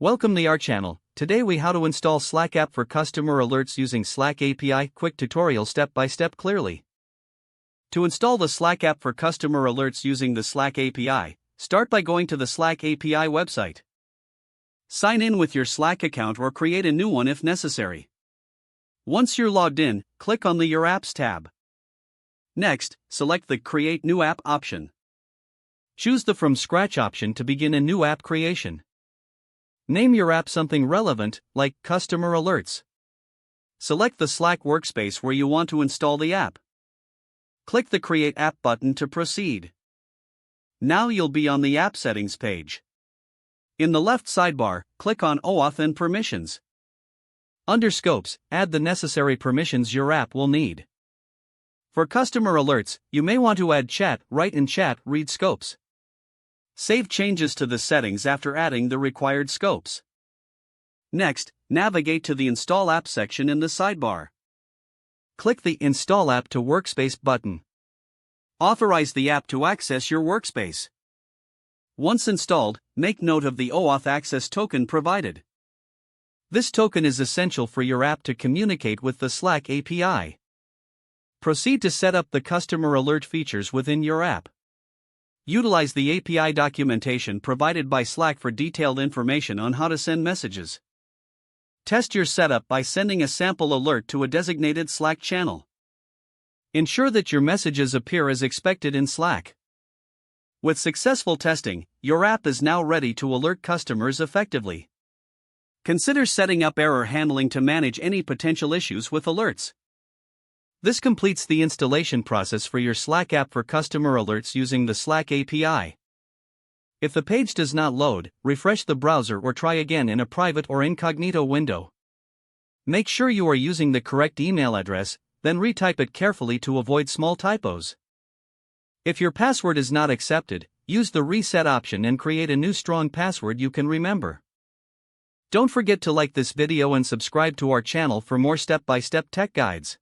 Welcome to our channel. Today we how to install Slack app for customer alerts using Slack API. Quick tutorial step by step clearly. To install the Slack app for customer alerts using the Slack API, start by going to the Slack API website. Sign in with your Slack account or create a new one if necessary. Once you're logged in, click on the Your Apps tab. Next, select the Create New App option. Choose the From Scratch option to begin a new app creation. Name your app something relevant, like Customer Alerts. Select the Slack workspace where you want to install the app. Click the Create App button to proceed. Now you'll be on the App Settings page. In the left sidebar, click on OAuth and Permissions. Under Scopes, add the necessary permissions your app will need. For customer alerts, you may want to add chat, write in chat, read scopes. Save changes to the settings after adding the required scopes. Next, navigate to the Install App section in the sidebar. Click the Install App to Workspace button. Authorize the app to access your workspace. Once installed, make note of the OAuth access token provided. This token is essential for your app to communicate with the Slack API. Proceed to set up the customer alert features within your app. Utilize the API documentation provided by Slack for detailed information on how to send messages. Test your setup by sending a sample alert to a designated Slack channel. Ensure that your messages appear as expected in Slack. With successful testing, your app is now ready to alert customers effectively. Consider setting up error handling to manage any potential issues with alerts. This completes the installation process for your Slack app for customer alerts using the Slack API. If the page does not load, refresh the browser or try again in a private or incognito window. Make sure you are using the correct email address, then retype it carefully to avoid small typos. If your password is not accepted, use the reset option and create a new strong password you can remember. Don't forget to like this video and subscribe to our channel for more step-by-step tech guides.